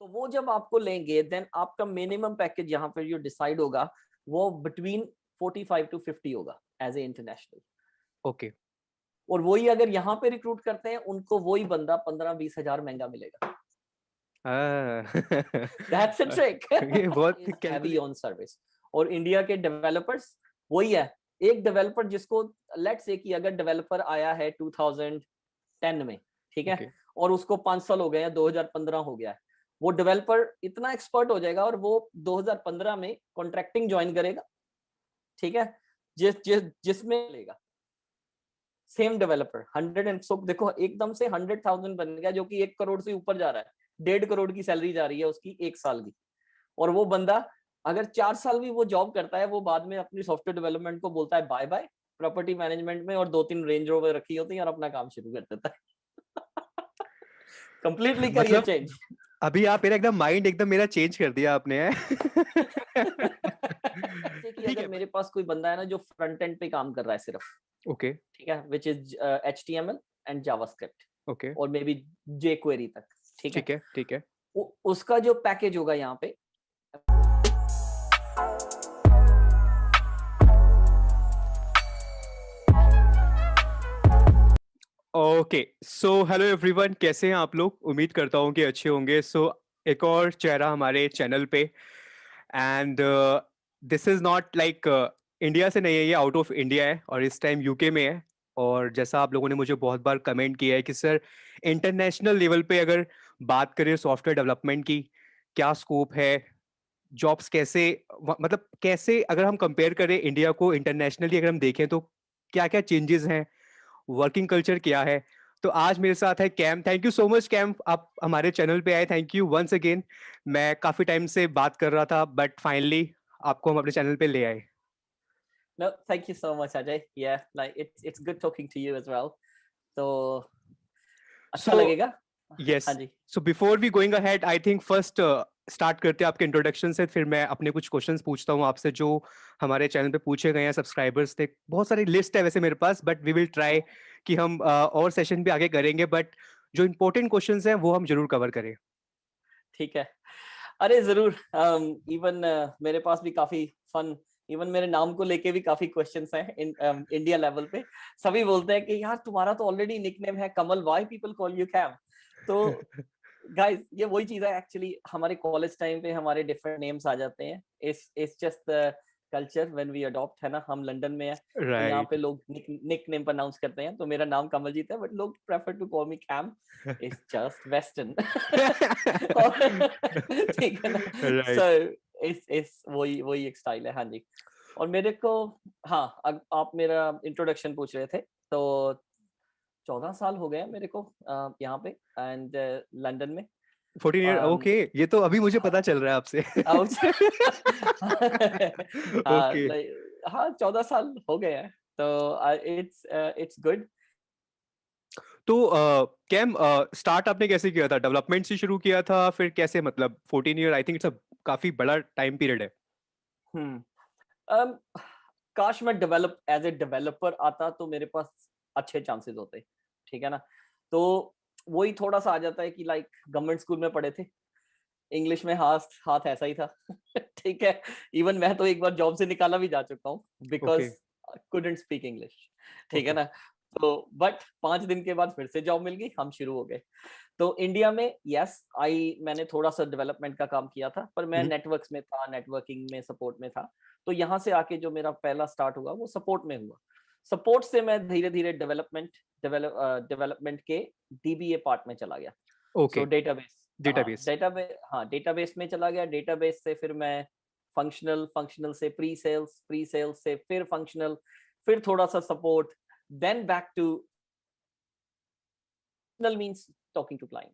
तो वो जब आपको लेंगे देन आपका मिनिमम पैकेज यहाँ पे जो डिसाइड होगा वो बिटवीन 45 to 50 होगा एज ए इंटरनेशनल। ओके। और वही अगर यहाँ पे रिक्रूट करते हैं उनको वही बंदा 15-20 हजार महंगा मिलेगा। That's a trick. ये बहुत is heavy calculate. On service. और इंडिया के डेवलपर्स वही है। एक डेवलपर जिसको लेट्स से कि अगर डेवलपर आया है 2010 में, ठीक है, ओके। और उसको 5 साल हो गए या 2015 हो गया है, वो डेवलपर इतना एक्सपर्ट हो जाएगा और वो 2015 में कॉन्ट्रैक्टिंग ज्वाइन करेगा, ठीक है, जिसमें लेगा सेम डेवलपर 100 एंड सो देखो एकदम से 100,000 बन गया जो कि 1 करोड़ से ऊपर जा रहा है। 1.5 करोड़ की सैलरी जा रही है उसकी 1 साल की। और वो बंदा अगर 4 साल भी वो जॉब करता है, वो बाद में अपनी सॉफ्टवेयर डेवलपमेंट को बोलता है बाय बाय प्रॉपर्टी मैनेजमेंट में, और 2-3 रेंज रोवर रखी होती है और अपना काम शुरू कर देता है। कंप्लीटली करियर मतलब चेंज। अभी आप मेरा एकदम माइंड एकदम मेरा चेंज कर दिया आपने है। जैसे कि ठीक अगर है। मेरे पास कोई बंदा है ना जो फ्रंट एंड पे काम कर रहा है सिर्फ, ओके। ठीक है, which is HTML and JavaScript okay. और मे बी jQuery तक, ठीक है, ठीक है। ठीक है। उसका जो पैकेज होगा यहाँ पे ओके सो हेलो एवरीवन, कैसे हैं आप लोग? उम्मीद करता हूँ कि अच्छे होंगे। सो एक और चेहरा हमारे चैनल पे, and this is not like India से नहीं है, ये आउट ऑफ इंडिया है और इस टाइम यूके में है। और जैसा आप लोगों ने मुझे बहुत बार कमेंट किया है कि सर इंटरनेशनल लेवल पे अगर बात करें सॉफ्टवेयर डेवलपमेंट की, क्या स्कोप है, जॉब्स कैसे, मतलब कैसे अगर हम कंपेयर करें इंडिया को इंटरनेशनली अगर हम देखें तो क्या क्या चेंजेस हैं, वर्किंग कल्चर क्या है। तो आज मेरे साथ है Cam. Thank you so much Cam, आप हमारे चैनल पे आए। Thank you once again. मैं काफी टाइम से बात कर रहा था बट फाइनली आपको हम अपने चैनल पे ले आए। no thank you so much Ajay, yeah like it's good talking to you as well, तो अच्छा सो लगेगा। हाँ यस, जी। So before we going ahead I think first start करते हैं आपके इंट्रोडक्शन से, फिर मैं अपने कुछ क्वेश्चंस पूछता हूँ आपसे जो हमारे चैनल पे पूछे गए हैं सब्सक्राइबर्स थे। बहुत सारी लिस्ट है वैसे मेरे पास, बट वी विल ट्राई कि हम और सेशन भी आगे करेंगे, बट जो इंपॉर्टेंट क्वेश्चंस हैं वो हम जरूर कवर करें। ठीक है, अरे जरूर। इवन मेरे पास भी काफी फन, इवन मेरे नाम को लेके भी काफी क्वेश्चंस हैं इंडिया लेवल पे। सभी बोलते हैं कि यार तुम्हारा तो ऑलरेडी निकनेम है Kamal, why people call you Cam. तो गाइस ये वही चीज है, एक्चुअली हमारे कॉलेज टाइम पे हमारे डिफरेंट नेम्स आ जाते हैं। It's just the culture when we adopt, है ना, हम लंदन में है तो यहाँ पे राइट। लोग निक नेम प्रोनाउंस करते हैं, तो मेरा नाम कमलजीत है बट लोग prefer to call me Cam. It's just western. ठीक है ना। So right. इस वही वही एक स्टाइल है, हाँ जी। और मेरे को, हाँ, आप मेरा इंट्रोडक्शन पूछ रहे थे, तो 14 साल हो गए मेरे को यहाँ पे एंड लंदन में। 14 ईयर, um, ओके, ये तो अभी मुझे हाँ, पता चल रहा है आपसे। आउच। हाँ ओके। हाँ 14 साल हो गए हैं, तो इट्स गुड। तो कैम, स्टार्ट आपने कैसे किया था? डेवलपमेंट से शुरू किया था फिर कैसे, मतलब 14 year I think it's a काफी बड़ा टाइम पीरियड है। हम्म। um, काश मैं डेवलप एज ए डेवलपर आता तो मेरे पास अच्छे चांसेस होते, ठीक है ना। तो वही थोड़ा सा आ जाता है कि लाइक गवर्नमेंट स्कूल में पढ़े थे, इंग्लिश में हाथ हाथ ऐसा ही था। ठीक है, इवन मैं तो एक बार जॉब से निकाला भी जा चुका हूँ okay. Because couldn't speak English, ठीक है ओके। ना। तो बट 5 दिन के बाद फिर से जॉब मिल गई, हम शुरू हो गए। तो इंडिया में यस आई मैंने थोड़ा सा डेवलपमेंट का काम किया था, पर मैं नेटवर्क्स में था, नेटवर्किंग में, सपोर्ट में था। तो यहाँ से आके जो मेरा पहला स्टार्ट हुआ वो सपोर्ट में हुआ। सपोर्ट से मैं धीरे धीरे डेवलपमेंट के DBA पार्ट में चला गया। So okay. डेटाबेस, हाँ डेटाबेस। डेटाबेस में चला गया। डेटाबेस से फिर मैं फंक्शनल, फंक्शनल से प्री सेल्स, प्री सेल्स से फिर फंक्शनल, फिर थोड़ा सा support, then back to means talking to client.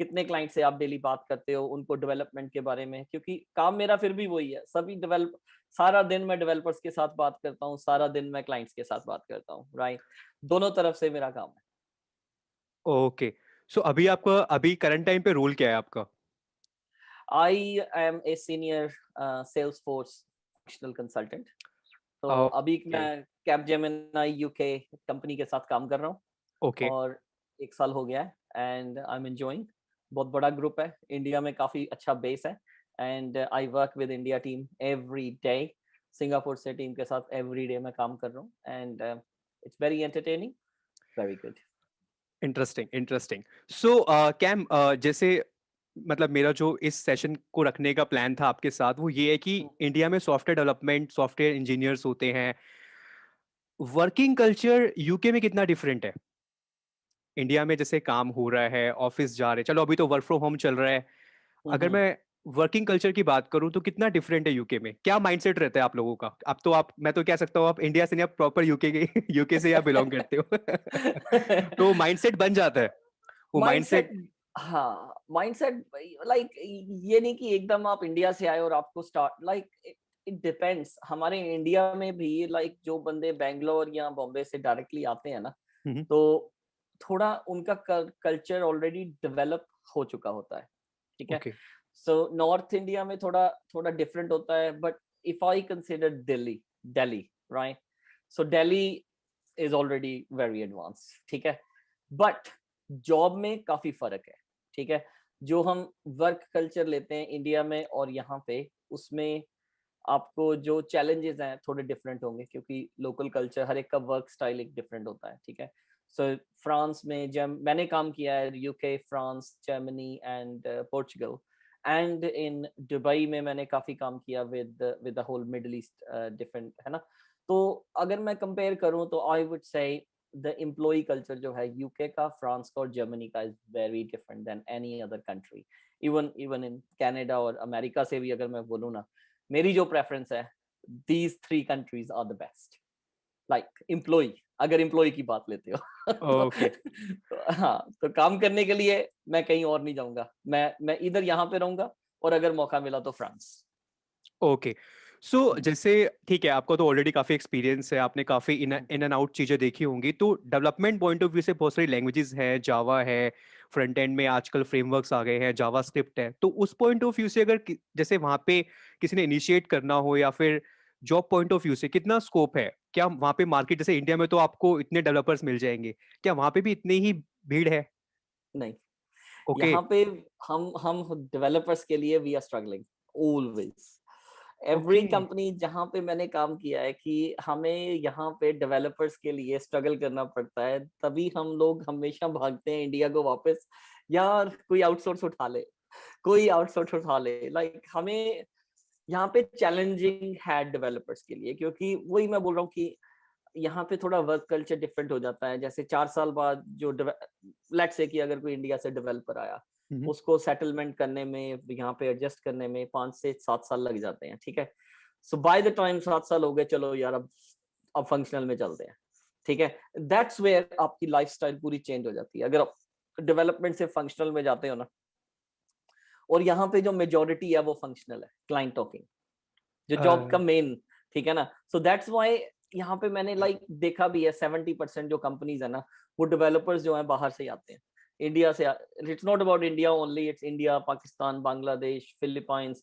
कितने क्लाइंट से आप डेली बात करते हो, उनको डेवलपमेंट के बारे में, क्योंकि काम मेरा फिर भी वही है, सभी डेवलप, सारा दिन मैं डेवलपर्स के साथ बात करता हूँ, सारा दिन मैं क्लाइंट्स के साथ बात करता हूँ, राइट। दोनों तरफ से मेरा काम है। ओके। सो अभी आपका अभी करंट टाइम पे रोल क्या है आपका? I am a senior salesforce functional consultant. तो अभी ओके। मैं कैपजेमिनी यूके कंपनी के साथ काम कर रहा हूँ ओके। और 1 साल हो गया है एंड आई एम एंजॉयिंग। बहुत बड़ा ग्रुप है, इंडिया में काफी अच्छा बेस है, and I work with India team every day. Singapore से टीम के साथ एवरी डे मैं काम कर रहा हूँ, and it's very entertaining, very good. Interesting interesting. So Cam, जैसे मतलब मेरा जो इस सेशन को रखने का प्लान था आपके साथ वो ये है कि इंडिया में सॉफ्टवेयर डेवलपमेंट, सॉफ्टवेयर इंजीनियर्स होते हैं, वर्किंग कल्चर यूके में कितना डिफरेंट है? इंडिया में जैसे काम हो रहा है, ऑफिस जा रहे हैं, चलो अभी तो वर्क फ्रॉम होम चल रहा है, अगर मैं वर्किंग कल्चर की बात करूं तो कितना डिफरेंट है यूके में? क्या माइंडसेट रहता है आप लोगों का? अब तो आप, मैं तो कह सकता हूँ आप इंडिया से नहीं, आप प्रॉपर यूके के यूके से आप बिलोंग करते हो तो माइंडसेट बन जाता है वो माइंडसेट, माइंडसेट। हाँ माइंडसेट, लाइक ये नहीं कि एकदम आप इंडिया से आए और आपको स्टार्ट, लाइक इट डिपेंड्स। हमारे इंडिया में भी लाइक जो बंदे बैंगलोर या बॉम्बे से डायरेक्टली आते हैं ना, तो थोड़ा उनका कल्चर ऑलरेडी डेवलप हो चुका होता है, ठीक है। ओके। सो नॉर्थ इंडिया में थोड़ा थोड़ा डिफरेंट होता है, but if I consider Delhi, Delhi, right, so Delhi is already very advance, ठीक है। बट जॉब में काफी फर्क है, ठीक है। जो हम वर्क कल्चर लेते हैं इंडिया में और यहाँ पे, उसमें आपको जो चैलेंजेस हैं थोड़े डिफरेंट होंगे, क्योंकि लोकल कल्चर, हर एक का वर्क स्टाइल एक डिफरेंट होता है, ठीक है। सो फ्रांस में जब मैंने काम किया है, UK, France, Germany and Portugal, and in Dubai में मैंने काफी काम किया with with the whole Middle East, different है ना। तो अगर मैं कंपेयर करूं तो I would say the employ culture जो है यूके का, फ्रांस का और जर्मनी का is very different than any other country. Even even in Canada और अमेरिका से भी अगर मैं बोलूँ ना, मेरी जो प्रेफरेंस है, these three countries are the best, like employ, अगर एम्प्लॉय की बात लेते हो ओके। हाँ, तो काम करने के लिए मैं कहीं और नहीं जाऊंगा, मैं इधर यहाँ पे रहूंगा, और अगर मौका मिला तो फ्रांस। ओके। सो जैसे ठीक है, आपको तो ऑलरेडी काफी एक्सपीरियंस है, आपने काफी इन एंड आउट चीजें देखी होंगी, तो डेवलपमेंट पॉइंट ऑफ व्यू से बहुत सारी लैंग्वेजेस हैं, जावा है, फ्रंट एंड में आजकल फ्रेमवर्क्स आ गए हैं, जावा स्क्रिप्ट है, तो उस पॉइंट ऑफ व्यू से अगर जैसे वहां पे किसी ने इनिशिएट करना हो, या फिर जॉब पॉइंट ऑफ व्यू से कितना स्कोप है? क्या वहां पे मार्केट, जैसे इंडिया में तो आपको इतने डेवलपर्स मिल जाएंगे, क्या वहां पे भी इतनी ही भीड़ है? नहीं, ओके। यहाँ पे हम डेवलपर्स के लिए we are struggling always. Every okay. Company जहाँ पे मैंने काम किया है कि हमें यहाँ पे डेवलपर्स के लिए स्ट्रगल करना पड़ता है, तभी हम लोग हमेशा भागते हैं इंडिया को वापस, यार कोई आउटसोर्स उठा ले, कोई आउटसोर्स उठा ले। लाइक हमें यहाँ पे चैलेंजिंग है डेवलपर्स के लिए, क्योंकि वही मैं बोल रहा हूँ कि यहाँ पे थोड़ा वर्क कल्चर डिफरेंट हो जाता है। जैसे 4 साल बाद जो लेट्स से कि अगर कोई इंडिया से डेवलपर आया, उसको सेटलमेंट करने में, यहाँ पे एडजस्ट करने में 5 से 7 साल लग जाते हैं, ठीक है। सो बाय द टाइम 7 साल हो गए, चलो यार अब फंक्शनल में चलते हैं, ठीक है। दैट्स वेयर आपकी लाइफस्टाइल पूरी चेंज हो जाती है, अगर आप डेवलपमेंट से फंक्शनल में जाते हो ना। और यहाँ पे जो मेजोरिटी है वो फंक्शनल है, क्लाइंट टॉकिंग, जो जॉब का मेन, ठीक है ना। सो दैट्स व्हाई यहाँ पे मैंने लाइक देखा भी है 70% जो कंपनीज है ना, वो डेवलपर्स जो है बाहर से आते हैं, इंडिया से। It's not about India only, it's India, Pakistan, Bangladesh, Philippines,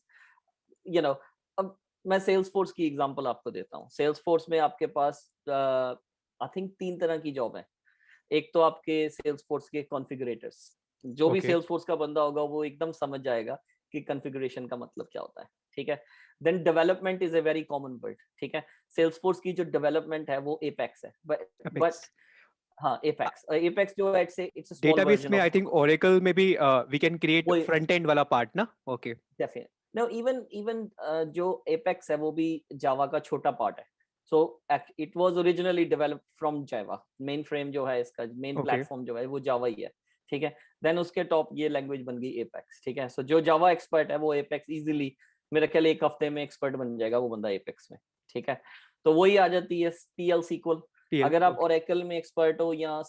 you know. अब मैं सेल्स फोर्स की एग्जांपल आपको देता हूँ। सेल्स फोर्स में आपके पास आई थिंक 3 तरह की जॉब है। एक तो आपके सेल्स फोर्स के कॉन्फ़िगरेटर्स, जो भी ओके। सेल्स फोर्स का बंदा होगा वो एकदम समझ जाएगा कि कॉन्फ़िगरेशन का मतलब क्या होता है, ठीक है। Then development is a very common word, ठीक है। सेल्स फोर्स की जो डेवलपमेंट है वो एपेक्स है, बट हाँ, एपेक्स, एपेक्स जो है it's a small database version में ऑफ आई थिंक ओरेकल में भी वी कैन क्रिएट वो फ्रंट एंड वाला पार्ट ना? Okay. Definite. No, even even जो एपेक्स है वो भी जावा का छोटा पार्ट है। So it was originally developed from Java, mainframe जो है इसका, मेन ओके। प्लेटफॉर्म जो है वो जावा ही है, ठीक है। देन उसके टॉप ये लैंग्वेज बन गई एपेक्स, ठीक है। सो जो जावा एक्सपर्ट है वो एपेक्स इजीली, मेरे ख्याल 1 हफ्ते में एक्सपर्ट बन जाएगा वो बंदा एपेक्स में, ठीक है। तो वही आ जाती है पीएल सीक्वल। टीएल। अगर आप ओके। ओरेकल में एक्सपर्ट हो या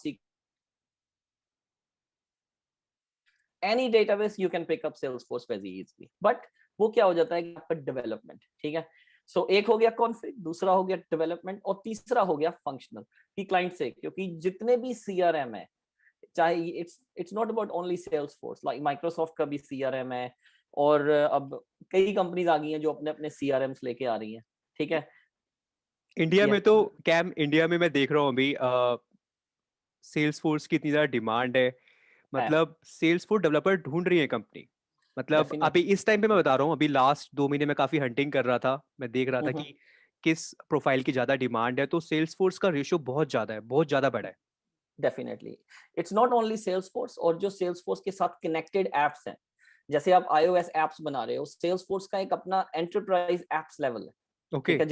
any database, you can pick up Salesforce very easily. But वो क्या हो जाता है कि आपका डेवलपमेंट, ठीक है। सो एक हो गया कॉन्फिग, दूसरा हो गया डेवलपमेंट, और तीसरा हो गया फंक्शनल, कि क्लाइंट से, क्योंकि जितने भी सीआरएम है, चाहे it's not about only Salesforce, like Microsoft का भी सीआरएम है, और अब कई कंपनीज आ गई हैं जो अपने अपने सीआरएम्स लेके आ रही हैं, ठीक है। इंडिया या में तो कैम, इंडिया में मैं देख रहा हूँ अभी सेल्स फोर्स की इतनी ज़्यादा डिमांड है, मतलब सेल्सफोर्स डेवलपर ढूंढ रही है कंपनी। मतलब अभी डेफिनेटली। इस टाइम पे मैं बता रहा हूँ, अभी लास्ट 2 महीने में काफी हंटिंग कर रहा था, मैं देख रहा था कि किस प्रोफाइल की ज्यादा डिमांड है, तो सेल्सफोर्स का रेशियो बहुत ज्यादा है, बहुत ज्यादा बड़ा है। Definitely it's not only Salesforce, और जो सेल्सफोर्स के साथ कनेक्टेड एप्स हैं, जैसे आप iOS एप्स बना रहे हो, सेल्सफोर्स का एक अपना एंटरप्राइज एप्स लेवल है, ओके ठीक है,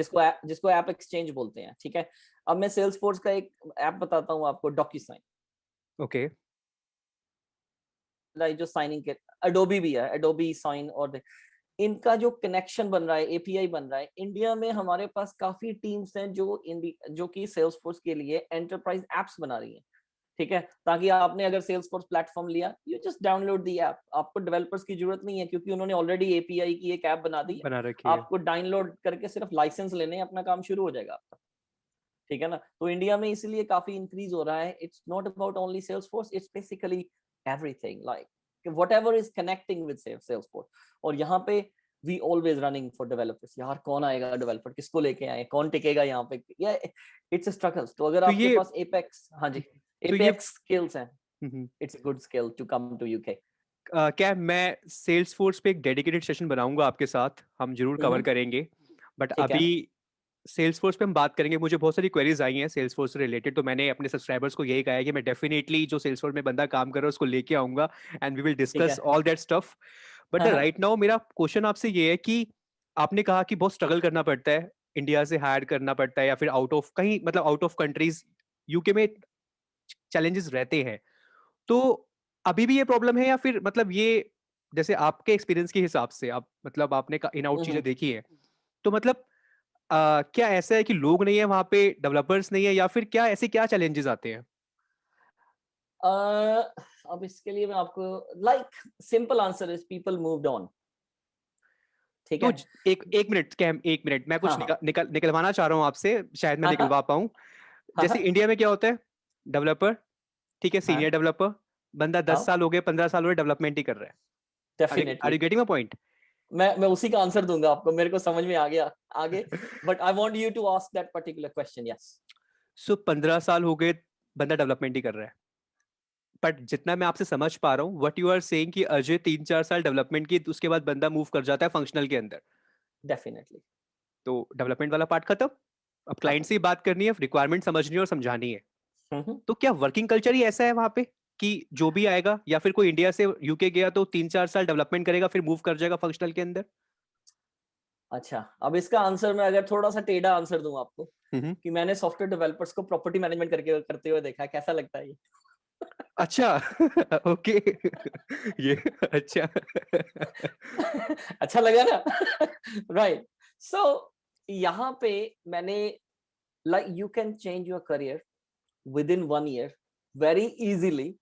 जिसको ऐप एक्सचेंज बोलते हैं, ठीक है। अब मैं सेल्सफोर्स का एक ऐप बताता हूँ आपको, डॉक्यूसाइन, ओके जो साइनिंग के, एडोबी भी है, एडोबी साइन, और इनका जो कनेक्शन बन रहा है, एपीआई बन रहा है, इंडिया में हमारे पास काफी टीम्स हैं जो कि सेल्सफोर्स के लिए एंटरप्राइज एप्स बना रही हैं, ठीक है, ताकि आपने अगर सेल्सफोर्स प्लेटफॉर्म लिया, you just download the app, आपको डेवलपर्स की जरूरत नहीं है, क्योंकि उन्होंने ऑलरेडी एपीआई की एक ऐप बना दी है, बना रखी है। आपको डाउनलोड करके सिर्फ लाइसेंस लेने, अपना काम शुरू हो जाएगा आपका, ठीक है ना। तो इंडिया में इसलिए काफी इंक्रीज हो रहा है, it's not about only Salesforce, it's basically everything, like whatever is connecting with Salesforce। और यहाँ पे we always running for developers, यार कौन आएगा डेवलपर, किसको लेके आए, कौन टिकेगा यहाँ पे, या इट्स a struggle। तो अगर तो आपके ये पास एपेक्स, हाँ जी, तो ये एपेक्स स्किल्स हैं, हम्म, it's a good skill to come to UK। क्या मैं सेल्स फोर्स पे एक डेडिकेटेड सेशन बनाऊंगा आपके साथ, हम जरूर कवर करेंगे। बट ठीक है। अभी सेल्स फोर्स पे हम बात करेंगे, मुझे बहुत सारी क्वेरीज आई हैं सेल्स फोर्स से रिलेटेड, तो मैंने अपने सब्सक्राइबर्स को यही कहा है कि मैं डेफिनेटली जो सेल्स फोर्स में बंदा काम कर रहा है उसको लेके आऊंगा, एंड वी विल ठीक डिस्कस है। All that stuff. बट हाँ हाँ। राइट नाउ मेरा क्वेश्चन आपसे ये है कि आपने कहा कि बहुत स्ट्रगल करना पड़ता है, इंडिया से हायर करना पड़ता है या फिर आउट ऑफ कहीं, मतलब आउट ऑफ कंट्रीज, यूके में चैलेंजेस रहते हैं। तो अभी भी ये प्रॉब्लम है या फिर मतलब ये, जैसे आपके एक्सपीरियंस के हिसाब से, आप मतलब आपने इन आउट चीजें देखी है, तो मतलब क्या ऐसा है कि लोग नहीं है वहां पे, डेवलपर्स नहीं है, या फिर क्या ऐसे क्या चैलेंजेस आते हैं? अब इसके लिए मैं आपको, like, simple answer is people moved on, ठीक तो है। एक एक मिनट, क्या एक मिनट, मैं हाँ कुछ हाँ। निकलवाना चाह रहा हूँ आपसे, शायद मैं हाँ हाँ। निकलवा पाऊँ। हाँ जैसे हाँ। इंडिया में क्या होता है, डेवलपर, ठीक है, सीनियर हाँ डेवलपर, बंदा 10 साल हो गए, 15 साल हो गए, डेवलपमेंट ही कर रहा है। Are definitely. You getting my point? मैं उसी का आंसर दूंगा आपको, मेरे को समझ में आ गया आगे, but I want you to ask that particular question, yes. So 15 साल हो गए, बंदा डेवलपमेंट ही कर रहा है। बट जितना मैं आपसे समझ पा रहा हूँ, व्हाट यू आर सेइंग कि अजय 3-4 साल डेवलपमेंट की, उसके बाद बंदा मूव कर जाता है फंक्शनल के अंदर, डेफिनेटली। तो डेवलपमेंट वाला पार्ट खत्म। अब क्लाइंट खत्म। से ही बात करनी है, रिक्वायरमेंट समझनी है और समझानी है। हम्म। तो क्या वर्किंग कल्चर ही ऐसा है वहां पे कि जो भी आएगा, या फिर कोई इंडिया से यूके गया तो 3-4 साल डेवलपमेंट करेगा फिर मूव कर जाएगा फंक्शनल के अंदर? अच्छा, अब इसका आंसर मैं अगर थोड़ा सा टेढ़ा आंसर दूं आपको, हम्म। कि मैंने सॉफ्टवेयर डेवलपर्स को प्रॉपर्टी मैनेजमेंट करके करते हुए देखा है, कैसा लगता है ये? अच्छा ओके ये अच्छा अच्छा लगा ना? राइट। सो यहाँ पे मैंने, like, you can change your career within 1 year very easily.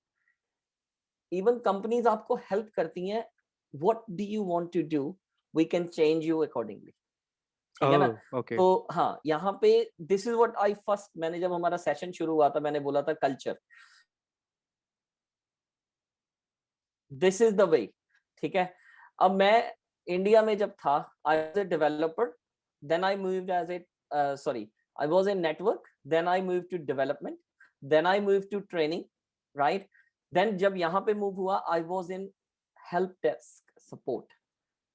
Even companies आपको हेल्प करती हैं, what do you want to do, we can change you accordingly, ठीक है ना। Oh okay. तो हाँ, यहाँ पे this is what I first, मैंने जब हमारा सेशन शुरू हुआ था, मैंने बोला था culture, this is the way, ठीक है। अब मैं इंडिया में जब था, I was a developer, then I moved as a, sorry, I was in network, then I moved to development, then I moved to training, right. देन जब यहाँ पे मूव हुआ, I was in help desk support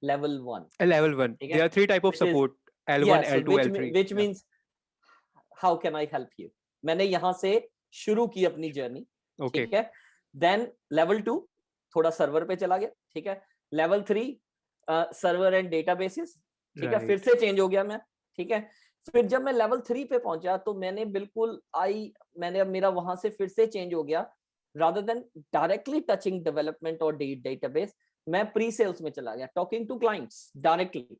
level 1, level one, ठीक there है, are 3 type of which is, support, L1 yes, so L2 L3, which या means how can I help you। मैंने यहाँ से शुरू की अपनी जर्नी, ओके ठीक है। देन लेवल 2 थोड़ा सर्वर पे चला गया, ठीक है। लेवल 3 सर्वर एंड डेटाबेसेस, ठीक है, फिर राइट से चेंज हो गया मैं, ठीक है। फिर जब मैं लेवल 3 पे पहुंचा, तो मैंने बिल्कुल मैंने, अब मेरा वहां से फिर से चेंज हो गया, rather than directly touching development और डेटाबेस, मैं प्री सेल्स में चला गया, टॉकिंग टू क्लाइंट्स डायरेक्टली,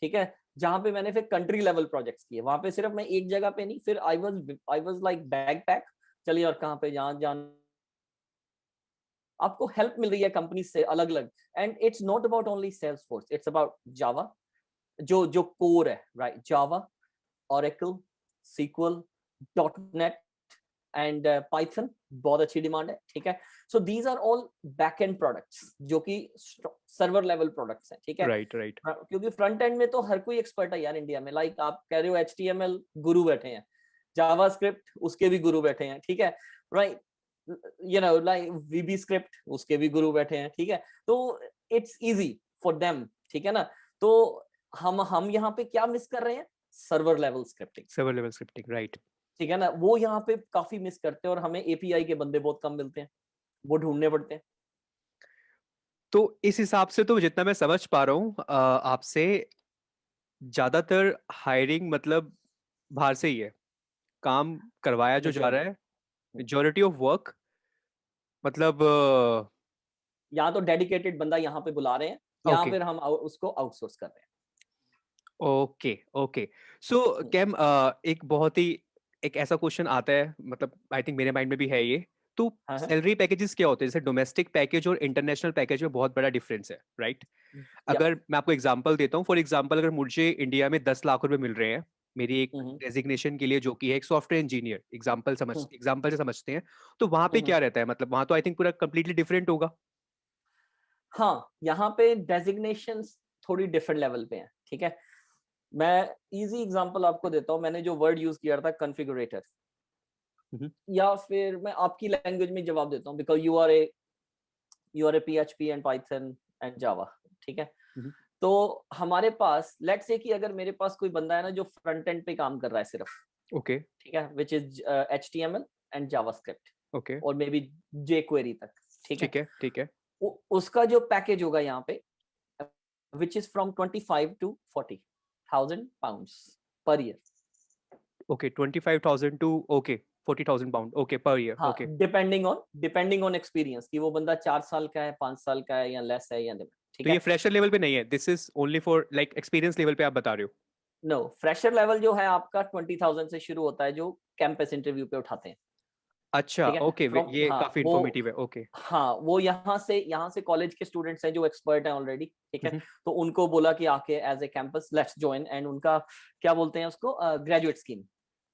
ठीक है। जहां पे मैंने फिर कंट्री लेवल प्रोजेक्ट्स किए, वहां पे सिर्फ मैं एक जगह पे नहीं, फिर आई वाज लाइक बैकपैक, चलिए, और कहाँ पे जहां जहां आपको हेल्प मिल रही है कंपनी से अलग अलग। And it's not about only Salesforce, it's about Java, जो जो कोर है, right, Java, Oracle, SQL, dot net and Python, बहुत अच्छी डिमांड है, ठीक है। So these are all back end products, जो कि सर्वर लेवल प्रोडक्ट्स हैं, ठीक है। राइट राइट क्योंकि फ्रंट एंड में तो हर कोई एक्सपर्ट है यार इंडिया में, लाइक आप कह रहे हो HTML गुरु बैठे हैं, जावास्क्रिप्ट उसके भी गुरु बैठे हैं, ठीक है, right. You know like VB script, उसके भी गुरु बैठे हैं, ठीक है। तो इट्स इजी फॉर देम, ठीक है ना। तो हम यहाँ पे क्या मिस कर रहे हैं? Server level scripting, server level scripting, right. ठीक है ना, वो यहाँ पे काफी मिस करते हैं और हमें एपीआई के बंदे बहुत कम मिलते हैं, वो ढूंढने पड़ते हैं। तो इस हिसाब से तो जितना मैं समझ पा रहा हूँ आपसे, ज्यादातर हायरिंग मतलब बाहर से ही है, काम करवाया जो जा रहा मेजोरिटी, है, मेजोरिटी ऑफ वर्क मतलब या तो डेडिकेटेड बंदा यहाँ पे बुला रहे हैं या ओके फिर हम उसको आउटसोर्स कर रहे ओके ओके। सो हैं। कैम एक बहुत ही एक ऐसा क्वेश्चन आता है, मतलब आई थिंक मेरे माइंड में भी है ये। तो हाँ हाँ, सैलरी पैकेजेस क्या होते हैं? जैसे डोमेस्टिक पैकेज और इंटरनेशनल पैकेज में बहुत बड़ा डिफरेंस है, राइट? या अगर मैं आपको एग्जांपल देता हूँ, फॉर एग्जांपल अगर मुझे इंडिया में 10 लाख रुपए मिल रहे हैं मेरी एक हम्म डेजिग्नेशन के लिए, जो कि है एक सॉफ्टवेयर इंजीनियर, हम्म एग्जांपल से समझते हैं, तो वहां पे हम्म। क्या रहता है? मतलब वहां तो आई थिंक पूरा कंप्लीटली डिफरेंट होगा। हाँ, यहाँ पे डेजिग्नेशंस थोड़ी डिफरेंट लेवल पे हैं, ठीक है। मैं इजी एग्जांपल आपको देता हूँ, मैंने जो वर्ड यूज किया था कॉन्फ़िगरेटर, हम्म, या फिर मैं आपकी लैंग्वेज में जवाब देता हूँ, because you are a PHP and Python and Java, ठीक है। हम्म, तो हमारे पास लेट्स से कि अगर मेरे पास कोई बंदा है ना जो फ्रंट एंड पे काम कर रहा है सिर्फ, ओके ठीक है, which is HTML and JavaScript okay, और मे बी जेक्वेरी तक, ठीक है। ठीक है ठीक है। उसका जो पैकेज होगा यहाँ पे, which is from 25 to 40,000 pounds per year. Okay 25,000 to okay 40,000 pound okay per year, हाँ, ओके। डिपेंडिंग ऑन एक्सपीरियंस कि वो बंदा 4 साल का है, 5 साल का है, या लेस है या नहीं, ठीक तो ये है। फ्रेशर लेवल पे नहीं है, this is only for like experience level पे आप बता रहे हो? नो, फ्रेशर लेवल जो है आपका 20,000 से शुरू होता है, जो कैंपस इंटरव्यू पे उठाते हैं, अच्छा ठीक है। ओके, फ्रॉम, ये हाँ काफी वो, इंफॉर्मेटिव है, ओके। हाँ वो यहाँ से कॉलेज के स्टूडेंट्स हैं जो एक्सपर्ट हैं ऑलरेडी, ठीक है। तो उनको बोला कि आके as a campus let's join, and उनका क्या बोलते हैं उसको, ग्रेजुएट स्कीम,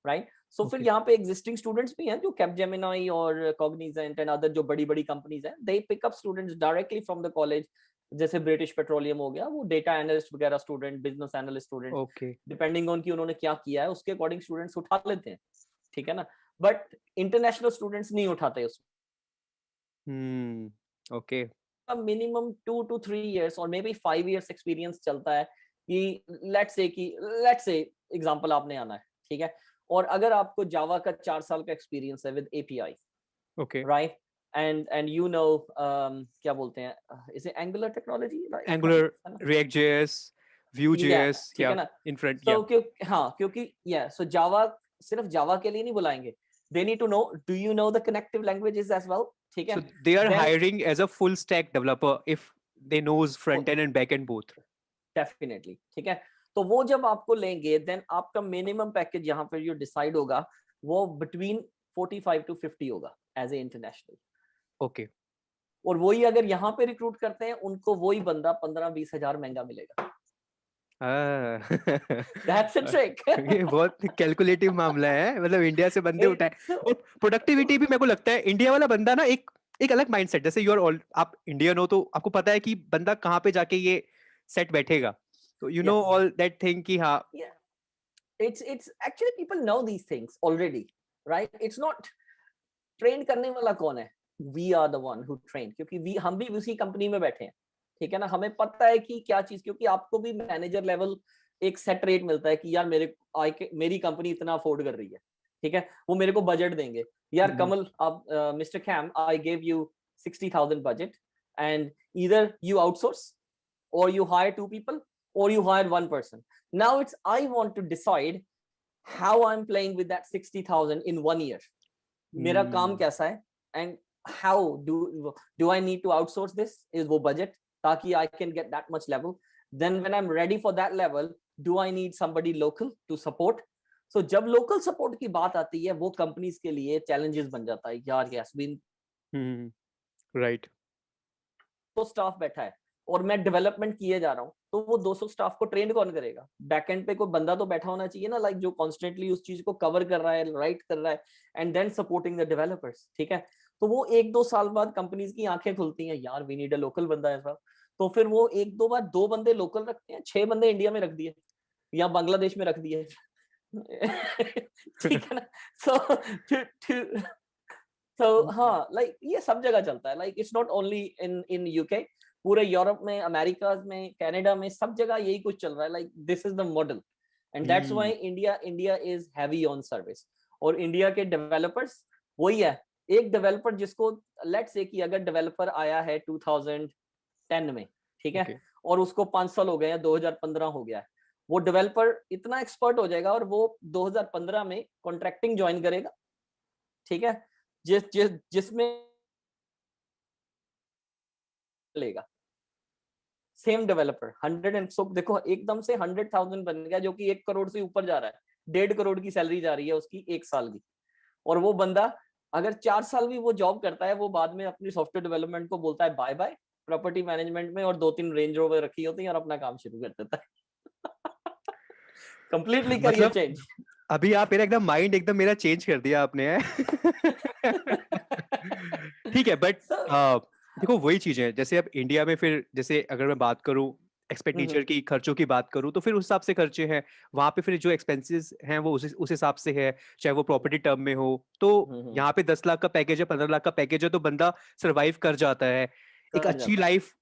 राइट। सो फिर ओके यहाँ पे एग्जिस्टिंग स्टूडेंट्स भी हैं जो कैपजेमिनाई और कॉग्निजेंट एंड अदर जो बड़ी बड़ी कंपनीज हैं, they pick up students directly from the college. जैसे ब्रिटिश पेट्रोलियम हो गया, वो डेटा एनालिस्ट वगैरह student, business analyst student, okay. Depending on कि उन्होंने क्या किया है उसके अकॉर्डिंग स्टूडेंट्स उठा लेते हैं, ठीक है ना। बट इंटरनेशनल स्टूडेंट्स नहीं उठाते उसमें। ओके मिनिमम 2 to 3 years और मे बी 5 years एक्सपीरियंस चलता है कि लेट्स से एग्जांपल आपने आना है, ठीक है। और अगर आपको जावा का 4 साल का एक्सपीरियंस है with API, okay. Right, and you know क्या बोलते हैं इसे, angular technology, right, angular, react JS, view या जेएस, ठीक या है ना। इन फ्रंट, या सो हाँ, क्योंकि या सो जावा सिर्फ जावा के लिए नहीं बुलाएंगे, they need to know do you know the connective languages as well, ठीक so है। they are then hiring as a full stack developer if they knows front end and back end both. Definitely, ठीक है। तो वो जब आपको लेंगे, then आपका मिनिमम पैकेज यहाँ पर जो डिसाइड होगा वो बिटवीन 45 to 50 होगा एज ए इंटरनेशनल। Okay. और वही अगर यहाँ पे रिक्रूट करते हैं उनको वही बंदा 15-20 हजार महंगा मिलेगा। Ah, that's a trick. ये बहुत कैलकुलेटिव मामला है, मतलब इंडिया से बंदे उठाए। और प्रोडक्टिविटी भी मेरे को लगता है इंडिया वाला बंदा ना एक अलग माइंडसेट, जैसे यू आर ऑल, आप इंडियन हो तो आपको पता है कि बंदा कहाँ पे जाके ये सेट बैठेगा, तो you know yes, all that thing कि हाँ। it's actually people know these things already, right? It's not, train करने वाला कौन है? We are the one who train, क्योंकि हम भी उसी कंपनी में बैठे हैं, ठीक है ना। हमें पता है कि क्या चीज, क्योंकि आपको भी मैनेजर लेवल एक सेट रेट मिलता है कि यार मेरी कंपनी इतना अफोर्ड कर रही है, ठीक है। वो मेरे को बजट देंगे, यार हम्म, कमल, आप mister Cam, I give you 60,000 budget, and either you outsource or you hire 2 people or you hire 1 person. Now it's, I want to decide how I'm playing with that 60,000 in 1 year. मेरा काम hmm, कैसा है, and how do I need to outsource this, is वो budget, ताकि I can get that much level. Then when I am ready for that level, do I need somebody local to support. So जब local support की बात आती है, वो companies के लिए चैलेंजेस बन जाता है, यार यस विन राइट। तो स्टाफ बैठा है और मैं डेवलपमेंट किए जा रहा हूँ, तो वो 200 स्टाफ को ट्रेन कौन करेगा? बैकएंड पे कोई बंदा तो बैठा होना चाहिए ना, लाइक जो कॉन्स्टेंटली उस चीज को कवर कर रहा है, राइट कर रहा है, and then supporting the developers, ठीक है। तो वो 1-2 साल बाद कंपनीज की आंखें खुलती हैं, यार वी नीड अ लोकल बंदा ऐसा। तो फिर वो 1-2 बार 2 बंदे लोकल रखते हैं, 6 बंदे इंडिया में रख दिए या बांग्लादेश में रख दिए। ठीक है ना। सो तो हाँ, लाइक ये सब जगह चलता है, like it's not only in UK, पूरे यूरोप में, अमेरिका में, कनाडा में, सब जगह यही कुछ चल रहा है, like this is the model and that's why India is heavy on service. और इंडिया के डेवलपर्स वही है, एक डेवलपर जिसको लेट्स से कि अगर डेवलपर आया है 2010 में, ठीक है, Okay. और उसको 5 साल हो गए या 2015 हो गया है, वो डेवलपर इतना एक्सपर्ट हो जाएगा और वो 2015 में कॉन्ट्रैक्टिंग ज्वाइन करेगा, ठीक है, जिसमें लेगा सेम डेवलपर 100 एंड सो देखो एकदम से 100,000 बन गया, जो कि 1 करोड़ से ऊपर जा रहा है, 1.5 करोड़ की सैलरी जा रही है उसकी 1 साल की। और वो बंदा अगर 4 साल भी वो जॉब करता है, वो बाद में अपनी सॉफ्टवेयर डेवलपमेंट को बोलता है बाय बाय प्रॉपर्टी मैनेजमेंट में, और 2-3 रेंज रोवर रखी होती है और अपना काम शुरू कर देता है। कंप्लीटली करियर मतलब चेंज। अभी आप मेरा एकदम माइंड एकदम मेरा चेंज कर दिया आपने है। ठीक है, बट देखो वही चीज है, जैसे अब इंडिया में फिर जैसे अगर मैं बात करूं एक्सपेंडिचर की, खर्चों की बात करूं, तो फिर उस हिसाब से खर्चे हैं वहां पे, फिर जो एक्सपेंसेस हैं वो उस हिसाब से है, चाहे वो प्रॉपर्टी टर्म में हो। तो यहाँ पे 10 लाख का पैकेज है, 15 लाख का पैकेज है, तो बंदा सरवाइव कर जाता है, एक कर अच्छी जाता है लाइफ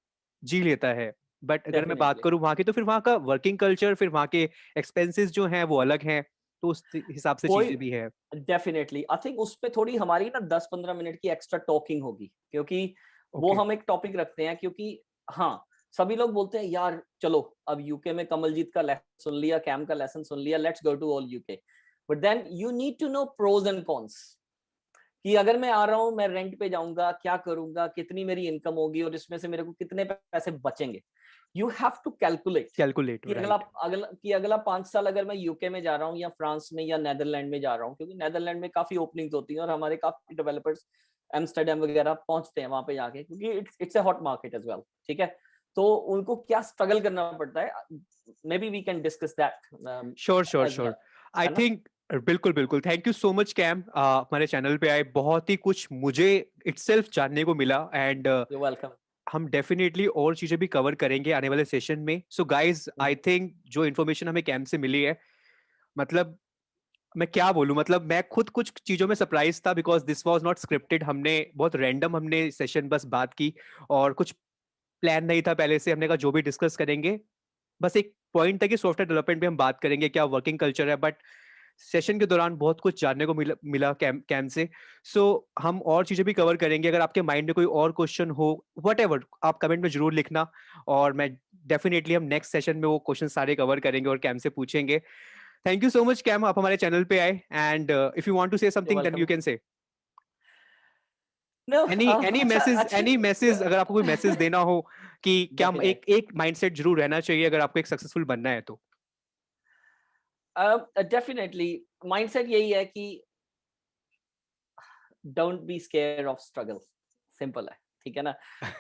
जी लेता है। बट अगर मैं बात डेफिनेटली। करूं वहां की, तो फिर वहां का वर्किंग कल्चर, फिर वहां के एक्सपेंसेस जो हैं वो अलग हैं, तो उस हिसाब से कोई चीजें भी है। डेफिनेटली आई थिंक उस पे थोड़ी हमारी ना 10-15 मिनट की एक्स्ट्रा टॉकिंग होगी, क्योंकि वो ओके। हम एक टॉपिक रखते हैं, क्योंकि हाँ, सभी लोग बोलते हैं यार चलो अब यूके में कमलजीत का लेसन सुन लिया, कैम का लेसन सुन लिया, let's go to all UK, but then you need to know pros and cons, कि अगर मैं आ रहा हूँ, मैं रेंट पे जाऊंगा, क्या करूंगा, कितनी मेरी इनकम होगी और इसमें से मेरे को कितने पैसे बचेंगे। You have to calculate calculate, कि राइट। अगला 5 साल अगर मैं यूके में जा रहा हूँ या फ्रांस में या नेदरलैंड में जा रहा हूँ, क्योंकि नेदरलैंड में काफी ओपनिंग्स होती हैं और हमारे काफी डेवलपर्स एम्स्टर्डम वगैरह पहुंचते हैं वहां पे जाके, क्योंकि it's a hot market as well, ठीक है। तो उनको क्या स्ट्रगल करना पड़ता है, may be we can discuss that sure sure as well, sure, I है ना। थिंक बिल्कुल बिल्कुल। Thank you so much Cam, हमारे चैनल पे आए, बहुत ही कुछ मुझे इटसेल्फ जानने को मिला, एंड यू वेलकम। हम डेफिनेटली और चीजें भी कवर करेंगे आने वाले सेशन में। सो गाइज, आई थिंक जो इन्फॉर्मेशन हमें कैम से मिली है, मतलब मैं क्या बोलूं, मतलब मैं खुद कुछ चीजों में सरप्राइज था, because this was not scripted, हमने बहुत रैंडम हमने सेशन बस बात की, और कुछ प्लान नहीं था पहले से। हमने कहा जो भी डिस्कस करेंगे, बस एक पॉइंट था कि सॉफ्टवेयर डेवलपमेंट पे हम बात करेंगे, क्या वर्किंग कल्चर है, बट सेशन के दौरान बहुत कुछ जानने को मिला कैम से। सो हम और चीजें भी कवर करेंगे। अगर आपके माइंड में कोई और क्वेश्चन हो, व्हाटएवर, आप कमेंट में जरूर लिखना, और मैं डेफिनेटली हम नेक्स्ट सेशन में वो क्वेश्चन सारे कवर करेंगे और कैम से पूछेंगे। Thank you so much Cam, आप हमारे चैनल पे आए, and if you want to say you something then welcome. You can say no any अच्छा मैसेज, एनी एक्चुअली मैसेज, अगर आपको कोई मैसेज देना हो कि क्या एक डेफिनेटली एक माइंडसेट जरूर रहना चाहिए अगर आपको एक सक्सेसफुल बनना है तो। डेफिनेटली माइंडसेट यही है कि don't be scare of struggle, simple है, ठीक है ना।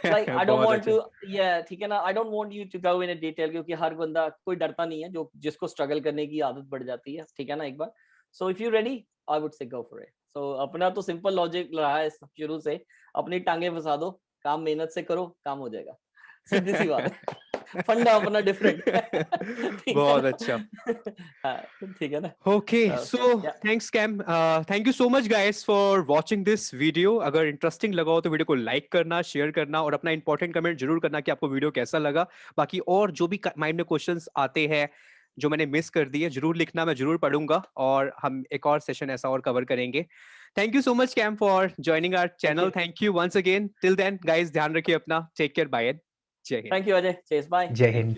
लाइक आई डोंट बहुत वांट अच्छा। टू, या ठीक है ना, I don't want you to go in detail, क्योंकि हर बंदा कोई डरता नहीं है जो जिसको स्ट्रगल करने की आदत पड़ जाती है, ठीक है ना, एक बार। So if you ready, I would say go for it. सो अपना तो सिंपल लॉजिक रहा है शुरू से, अपनी टांगे फंसा दो, काम मेहनत से करो, काम हो जाएगा, सीधी सी बात है। फंडा अपना डिफरेंट है, ठीक है बहुत ना। अच्छा। हाँ, ठीक है ना। Okay, So, so yeah, thanks Cam, thank you so much guys for watching this video. अगर इंटरेस्टिंग लगा हो तो वीडियो को लाइक करना, शेयर करना, और अपना इंपॉर्टेंट कमेंट जरूर करना कि आपको वीडियो कैसा लगा। बाकी और जो भी माइंड में क्वेश्चंस आते हैं जो मैंने मिस कर दिए, जरूर लिखना, मैं जरूर पढ़ूंगा, और हम एक और सेशन ऐसा और कवर करेंगे। Thank you so much Cam for joining our thank channel. you, thank you once again. Till then guys, ध्यान रखिए अपना, टेक केयर, बाय एंड जय Hind. thank you Ajay, cheers, bye। जय हिंद।